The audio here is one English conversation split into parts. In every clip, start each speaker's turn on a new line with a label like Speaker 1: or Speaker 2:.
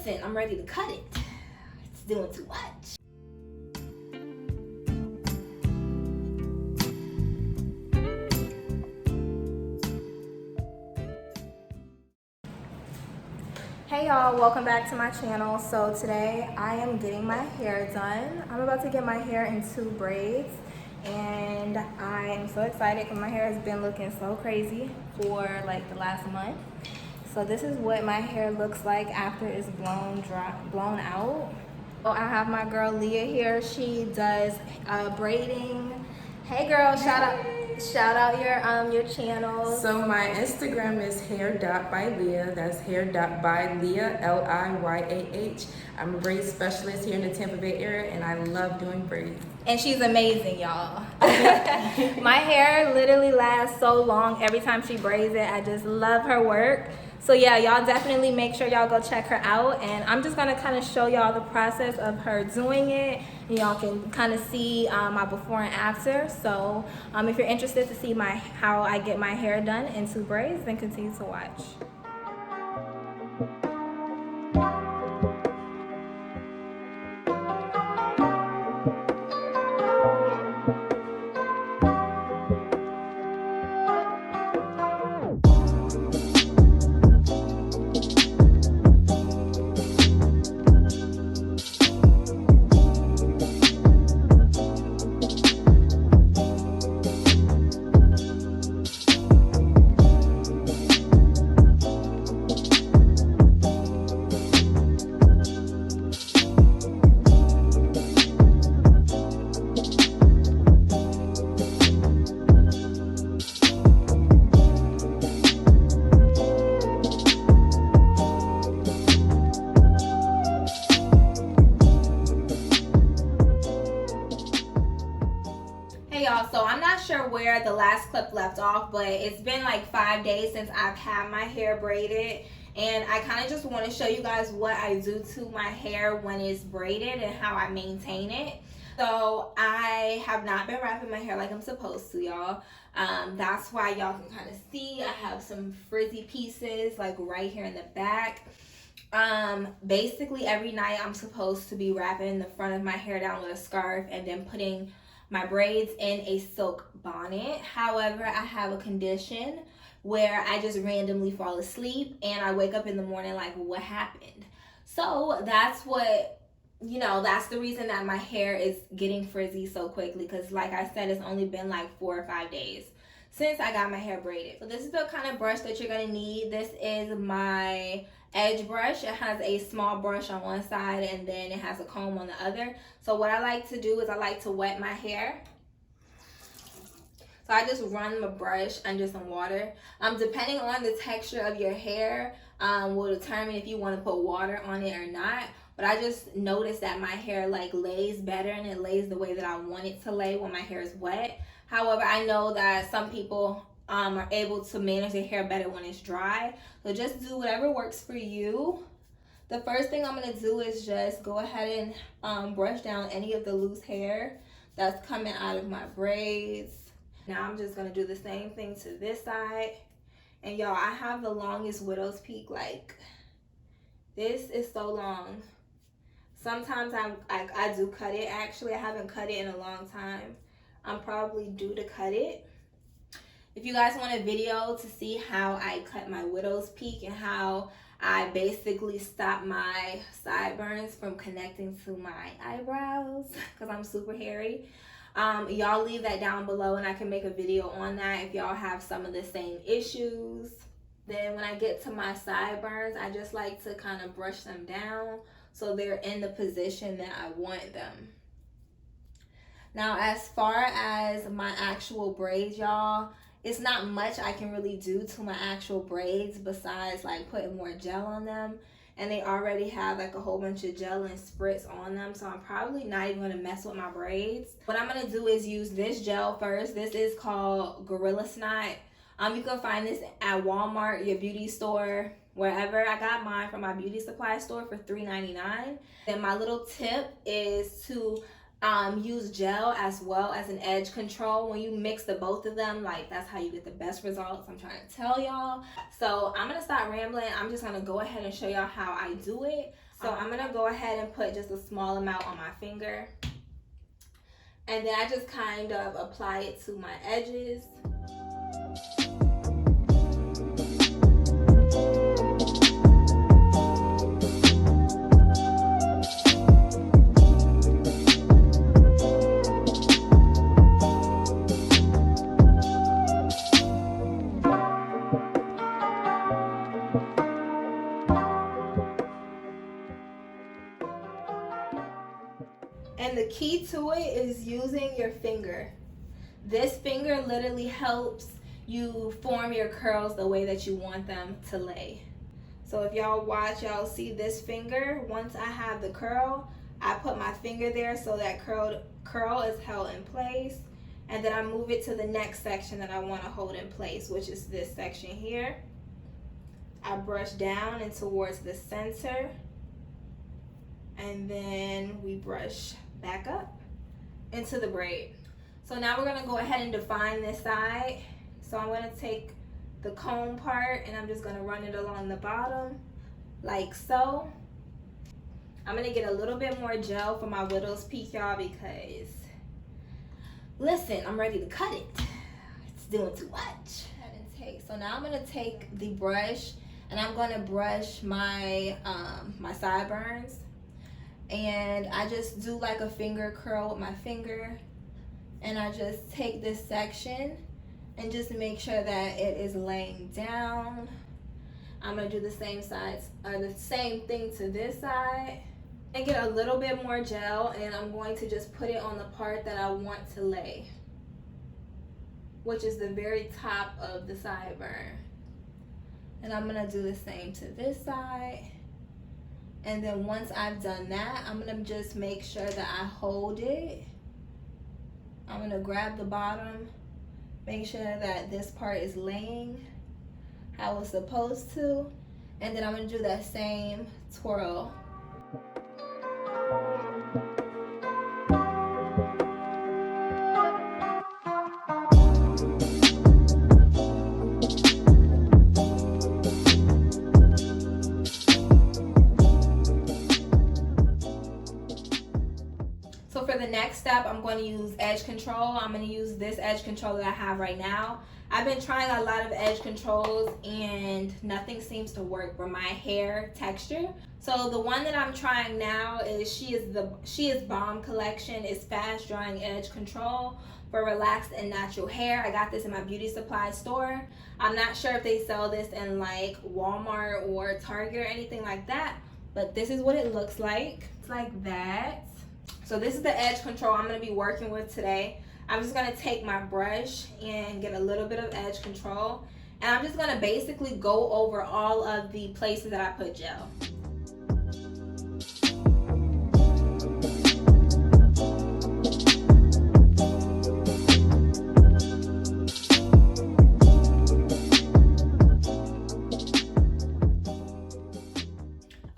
Speaker 1: listen, I'm ready to cut it. It's doing too much. Hey y'all, welcome back to my channel. So today I am getting my hair done. I'm about to get my hair in 2 braids and I am so excited because my hair has been looking so crazy for like the last month. So this is what my hair looks like after it's blown out. So I have my girl Leah here. She does braiding. Hey girl, shout out your channel.
Speaker 2: So my Instagram is hair.byleah. That's hair.byleah, L-I-Y-A-H. I'm a braid specialist here in the Tampa Bay area, and I love doing braids.
Speaker 1: And she's amazing, y'all. My hair literally lasts so long every time she braids it. I just love her work. So yeah, y'all definitely make sure y'all go check her out. And I'm just gonna kind of show y'all the process of her doing it. Y'all can kind of see my before and after. So if you're interested to see how I get my hair done in 2 braids, then continue to watch. Hey y'all, so I'm not sure where the last clip left off, but it's been like 5 days since I've had my hair braided, and I kind of just want to show you guys what I do to my hair when it's braided and how I maintain it. So I have not been wrapping my hair like I'm supposed to, y'all. That's why y'all can kind of see I have some frizzy pieces like right here in the back. Basically every night I'm supposed to be wrapping the front of my hair down with a scarf and then putting my braids in a silk bonnet. However, I have a condition where I just randomly fall asleep and I wake up in the morning like, what happened? So that's what, that's the reason that my hair is getting frizzy so quickly, because like I said, it's only been like 4 or 5 days since I got my hair braided. So this is the kind of brush that you're gonna need. This is my edge brush. It has a small brush on one side and then it has a comb on the other. So what I like to do is I like to wet my hair. So I just run my brush under some water. Depending on the texture of your hair will determine if you want to put water on it or not. But I just noticed that my hair like lays better and it lays the way that I want it to lay when my hair is wet. However, I know that some people are able to manage their hair better when it's dry. So just do whatever works for you. The first thing I'm going to do is just go ahead and brush down any of the loose hair that's coming out of my braids. Now I'm just going to do the same thing to this side. And y'all, I have the longest widow's peak. Like, this is so long. Sometimes I do cut it. Actually, I haven't cut it in a long time. I'm probably due to cut it. If you guys want a video to see how I cut my widow's peak and how I basically stop my sideburns from connecting to my eyebrows because I'm super hairy, y'all leave that down below and I can make a video on that if y'all have some of the same issues. Then when I get to my sideburns, I just like to kind of brush them down so they're in the position that I want them. Now, as far as my actual braids, y'all, it's not much I can really do to my actual braids besides like putting more gel on them. And they already have like a whole bunch of gel and spritz on them. So I'm probably not even gonna mess with my braids. What I'm gonna do is use this gel first. This is called Gorilla Snot. You can find this at Walmart, your beauty store, wherever. I got mine from my beauty supply store for $3.99. Then my little tip is to use gel as well as an edge control. When you mix the both of them, like, that's how you get the best results. I'm trying to tell y'all. So I'm gonna stop rambling. I'm just gonna go ahead and show y'all how I do it. So I'm gonna go ahead and put just a small amount on my finger. And then I just kind of apply it to my edges. And the key to it is using your finger. This finger literally helps you form your curls the way that you want them to lay. So if y'all watch, y'all see this finger. Once I have the curl, I put my finger there so that curl is held in place. And then I move it to the next section that I want to hold in place, which is this section here. I brush down and towards the center. And then we brush back up into the braid. So now we're gonna go ahead and define this side. So I'm gonna take the comb part and I'm just gonna run it along the bottom like so. I'm gonna get a little bit more gel for my widow's peak, y'all, because listen, I'm ready to cut it. It's doing too much. So now I'm gonna take the brush and I'm gonna brush my my sideburns. And I just do like a finger curl with my finger, and I just take this section and just make sure that it is laying down. I'm gonna do the same sides, or the same thing to this side, and get a little bit more gel, and I'm going to just put it on the part that I want to lay, which is the very top of the sideburn. And I'm gonna do the same to this side. And then once I've done that, I'm gonna just make sure that I hold it. I'm gonna grab the bottom, make sure that this part is laying how it's supposed to. And then I'm gonna do that same twirl. So for the next step, I'm going to use edge control. I'm going to use this edge control that I have right now. I've been trying a lot of edge controls and nothing seems to work for my hair texture. So the one that I'm trying now is She Is Bomb collection. It's fast drying edge control for relaxed and natural hair. I got this in my beauty supply store. I'm not sure if they sell this in like Walmart or Target or anything like that, but this is what it looks like. It's like that. So this is the edge control I'm going to be working with today. I'm just going to take my brush and get a little bit of edge control. And I'm just going to basically go over all of the places that I put gel.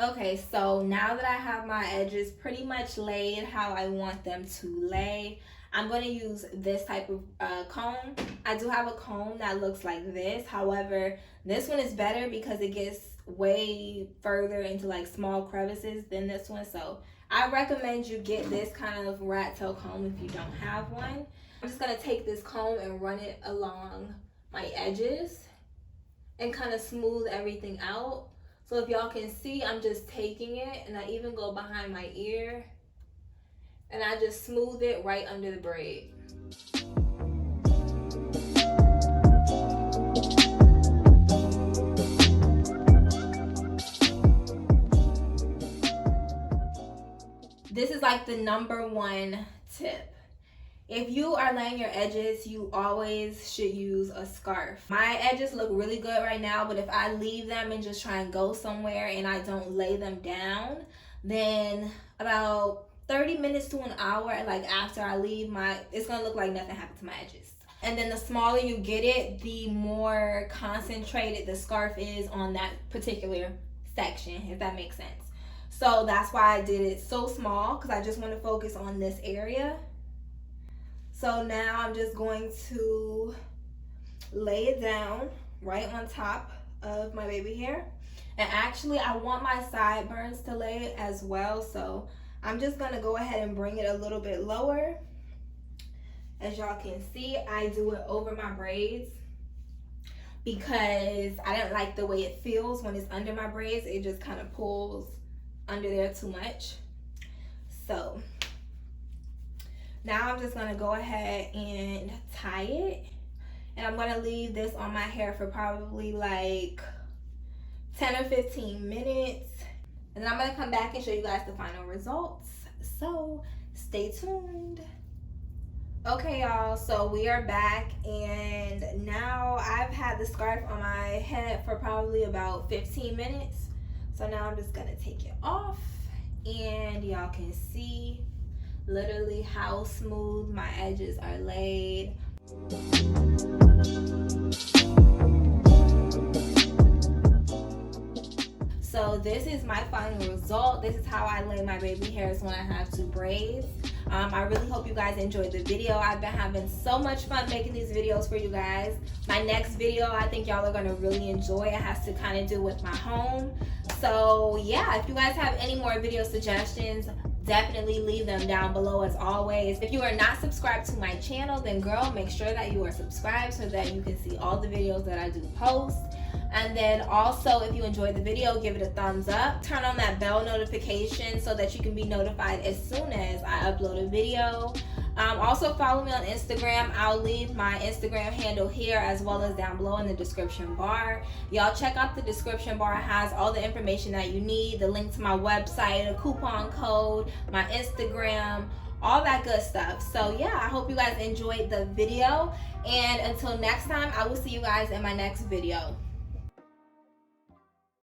Speaker 1: Okay, so now that I have my edges pretty much laid how I want them to lay, I'm going to use this type of comb. I do have a comb that looks like this. However, this one is better because it gets way further into like small crevices than this one. So I recommend you get this kind of rat tail comb if you don't have one. I'm just going to take this comb and run it along my edges and kind of smooth everything out. So if y'all can see, I'm just taking it and I even go behind my ear and I just smooth it right under the braid. This is like the #1 tip. If you are laying your edges, you always should use a scarf. My edges look really good right now, but if I leave them and just try and go somewhere and I don't lay them down, then about 30 minutes to an hour, like after I leave, it's gonna look like nothing happened to my edges. And then the smaller you get it, the more concentrated the scarf is on that particular section, if that makes sense. So that's why I did it so small, because I just want to focus on this area. So now I'm just going to lay it down right on top of my baby hair. And actually, I want my sideburns to lay as well, so I'm just gonna go ahead and bring it a little bit lower. As y'all can see, I do it over my braids because I didn't like the way it feels when it's under my braids. It just kind of pulls under there too much. So now I'm just gonna go ahead and tie it. And I'm gonna leave this on my hair for probably like 10 or 15 minutes. And then I'm gonna come back and show you guys the final results. So stay tuned. Okay, y'all, so we are back, and now I've had the scarf on my head for probably about 15 minutes. So now I'm just gonna take it off, and y'all can see literally how smooth my edges are laid. So this is my final result. This is how I lay my baby hairs when I have two braids. I really hope you guys enjoyed the video. I've been having so much fun making these videos for you guys. My next video, I think y'all are gonna really enjoy. It has to kind of do with my home. So yeah, if you guys have any more video suggestions, definitely leave them down below as always. If you are not subscribed to my channel, then girl, make sure that you are subscribed so that you can see all the videos that I do post. And then also, if you enjoyed the video, give it a thumbs up. Turn on that bell notification so that you can be notified as soon as I upload a video. Also follow me on Instagram. I'll leave my Instagram handle here as well as down below in the description bar. Y'all check out the description bar. It has all the information that you need, the link to my website, a coupon code, my Instagram, all that good stuff. So yeah, I hope you guys enjoyed the video, and until next time, I will see you guys in my next video.